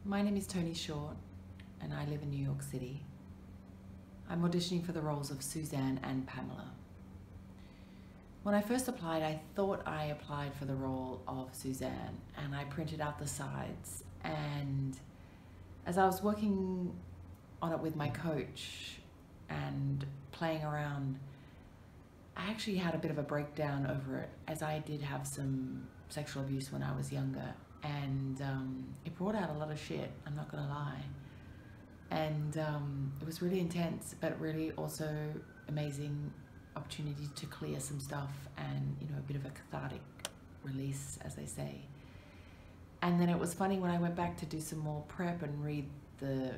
My name is Toni Short and I live in New York City. I'm auditioning for the roles of Suzanne and Pamela. When I first applied, I thought I applied for the role of Suzanne, and I printed out the sides, and as I was working on it with my coach and playing around, I actually had a bit of a breakdown over it, as I did have some sexual abuse when I was younger, and it brought out a lot of shit, I'm not gonna lie. And it was really intense, but really also amazing opportunity to clear some stuff and, you know, a bit of a cathartic release, as they say. And then it was funny when I went back to do some more prep and read the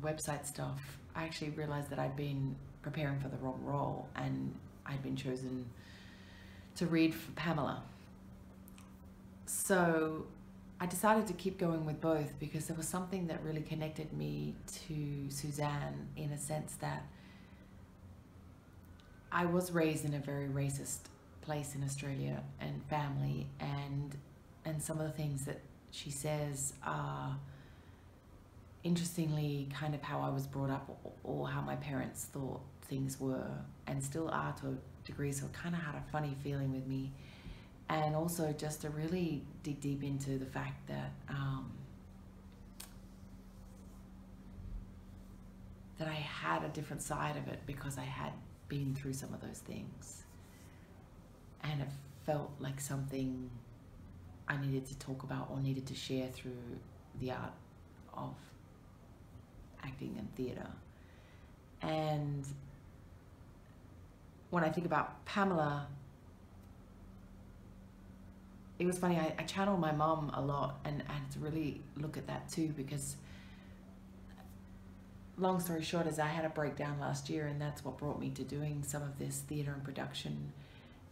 website stuff, I actually realized that I'd been preparing for the wrong role and I'd been chosen to read for Pamela. So I decided to keep going with both because there was something that really connected me to Suzanne, in a sense that I was raised in a very racist place in Australia and family, and some of the things that she says are interestingly kind of how I was brought up, or how my parents thought things were and still are to a degree, so it kind of had a funny feeling with me. And also just to really dig deep into the fact that that I had a different side of it because I had been through some of those things, and it felt like something I needed to talk about or needed to share through the art of acting and theatre. And when I think about Pamela, it was funny, I channel my mom a lot, and I had to really look at that too, because long story short is I had a breakdown last year, and that's what brought me to doing some of this theatre and production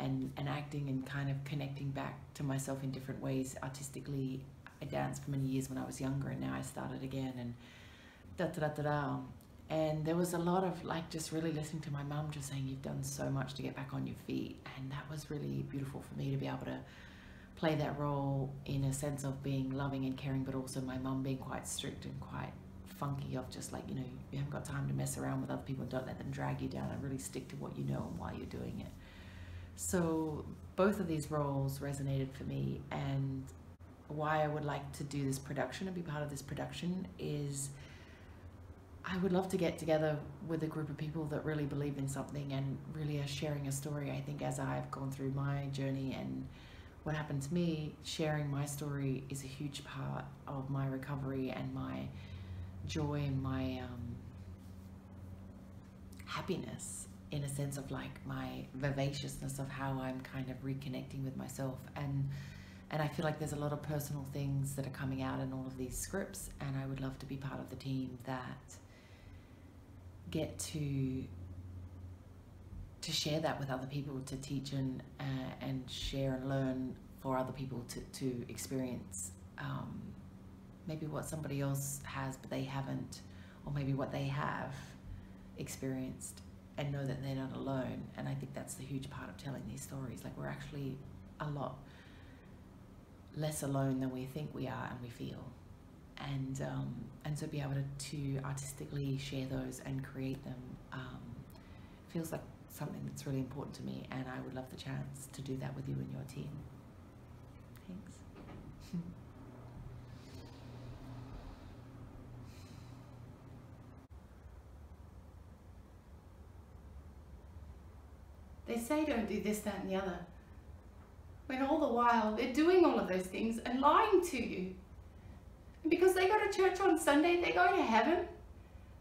and acting and kind of connecting back to myself in different ways artistically. I danced for many years when I was younger, and now I started again, and da-da-da-da-da. And there was a lot of like just really listening to my mum just saying, you've done so much to get back on your feet, and that was really beautiful for me to be able to play that role in a sense of being loving and caring, but also my mum being quite strict and quite funky, of just like, you know, you haven't got time to mess around with other people, don't let them drag you down, and really stick to what you know and why you're doing it. So both of these roles resonated for me, and why I would like to do this production and be part of this production is I would love to get together with a group of people that really believe in something and really are sharing a story. I think as I've gone through my journey and what happened to me, sharing my story is a huge part of my recovery and my joy and my happiness, in a sense of like my vivaciousness of how I'm kind of reconnecting with myself. And I feel like there's a lot of personal things that are coming out in all of these scripts, and I would love to be part of the team that get to share that with other people, to teach and share and learn for other people to experience maybe what somebody else has but they haven't, or maybe what they have experienced, and know that they're not alone. And I think that's the huge part of telling these stories. Like, we're actually a lot less alone than we think we are and we feel. And so be able to artistically share those and create them feels like something that's really important to me, and I would love the chance to do that with you and your team. Thanks. They say don't do this, that and the other, when all the while they're doing all of those things and lying to you. And because they go to church on Sunday, they're going to heaven.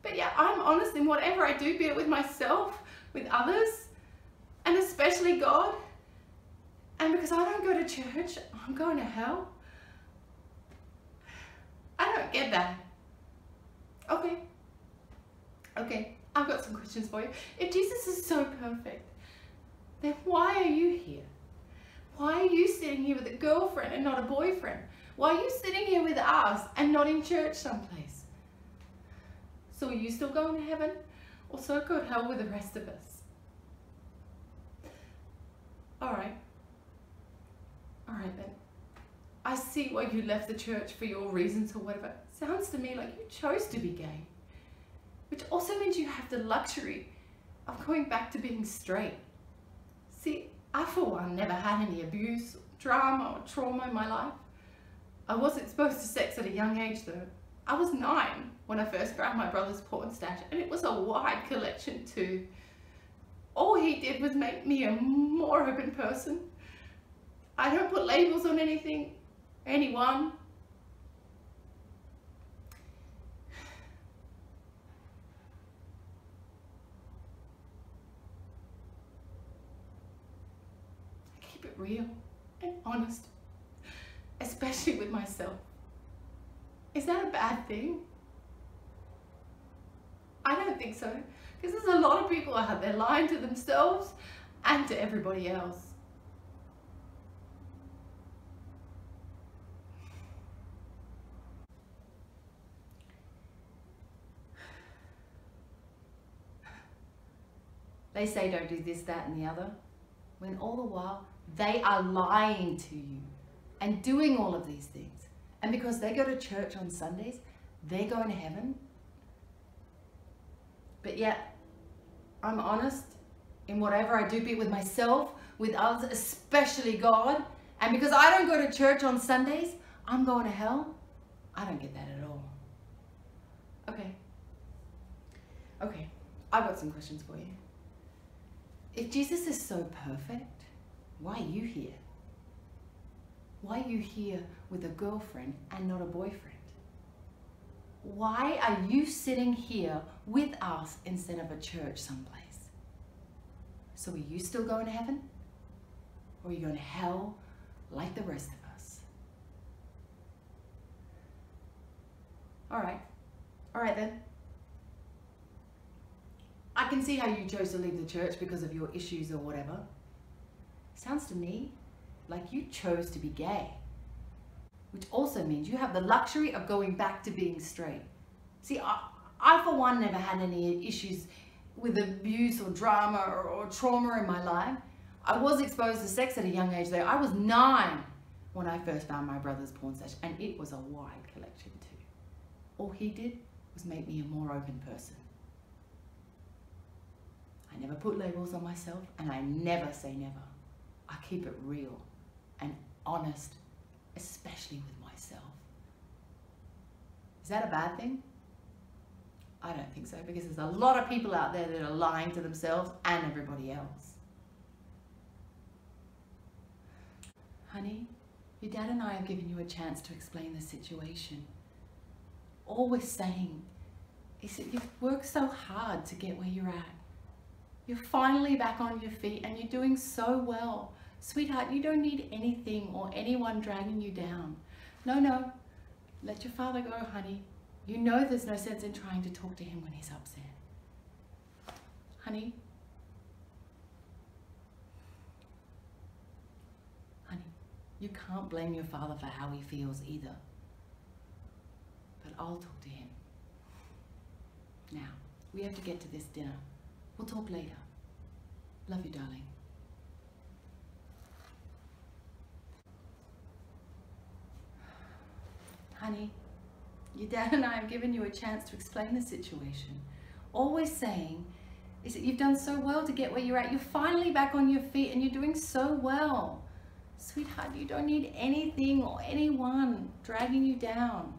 But yeah, I'm honest in whatever I do, be it with myself, with others, and especially God. And because I don't go to church, I'm going to hell. I don't get that. Okay, I've got some questions for you. If Jesus is so perfect, then why are you here? Why are you sitting here with a girlfriend and not a boyfriend? Why are you sitting here with us and not in church someplace? So are you still going to heaven, or so go to hell with the rest of us? All right then. I I see why you left the church for your reasons or whatever. Sounds to me like you chose to be gay, which also means you have the luxury of going back to being straight. See, I for one never had any abuse, drama or trauma in my life. I was exposed to sex at a young age though. I was 9 when I first grabbed my brother's porn stash, and it was a wide collection too. All he did was make me a more open person. I don't put labels on anything, anyone. I keep it real and honest, especially with myself. Is that a bad thing? I don't think so, because there's a lot of people out there lying to themselves and to everybody else. They say don't do this, that and the other, when all the while they are lying to you and doing all of these things. And because they go to church on Sundays, they're going to heaven. But yet, I'm honest in whatever I do, be it with myself, with others, especially God. And because I don't go to church on Sundays, I'm going to hell. I don't get that at all. Okay, I've got some questions for you. If Jesus is so perfect, why are you here? Why are you here with a girlfriend and not a boyfriend? Why are you sitting here with us instead of a church someplace? So are you still going to heaven? Or are you going to hell like the rest of us? All right then. I can see how you chose to leave the church because of your issues or whatever. Sounds to me like you chose to be gay, which also means you have the luxury of going back to being straight. See, I for one never had any issues with abuse or drama or trauma in my life. I was exposed to sex at a young age though. I was 9 when I first found my brother's porn stash, and it was a wide collection too. All he did was make me a more open person. I never put labels on myself, and I never say never. I keep it real and honest, especially with myself. Is that a bad thing? I don't think so, because there's a lot of people out there that are lying to themselves and everybody else. Honey, your dad and I have given you a chance to explain the situation. All we're saying is that you've worked so hard to get where you're at. You're finally back on your feet and you're doing so well. Sweetheart, you don't need anything or anyone dragging you down. No, let your father go, honey. You know there's no sense in trying to talk to him when he's upset. Honey, you can't blame your father for how he feels either. But I'll talk to him. Now, we have to get to this dinner. We'll talk later. Love you, darling. Honey, your dad and I have given you a chance to explain the situation. All we're saying is that you've done so well to get where you're at. You're finally back on your feet and you're doing so well. Sweetheart, you don't need anything or anyone dragging you down.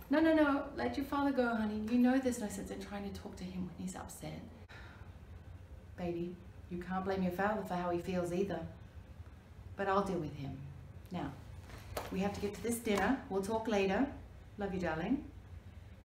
No, let your father go, honey. You know there's no sense in trying to talk to him when he's upset. Baby, you can't blame your father for how he feels either. But I'll deal with him. Now, we have to get to this dinner. We'll talk later. Love you, darling.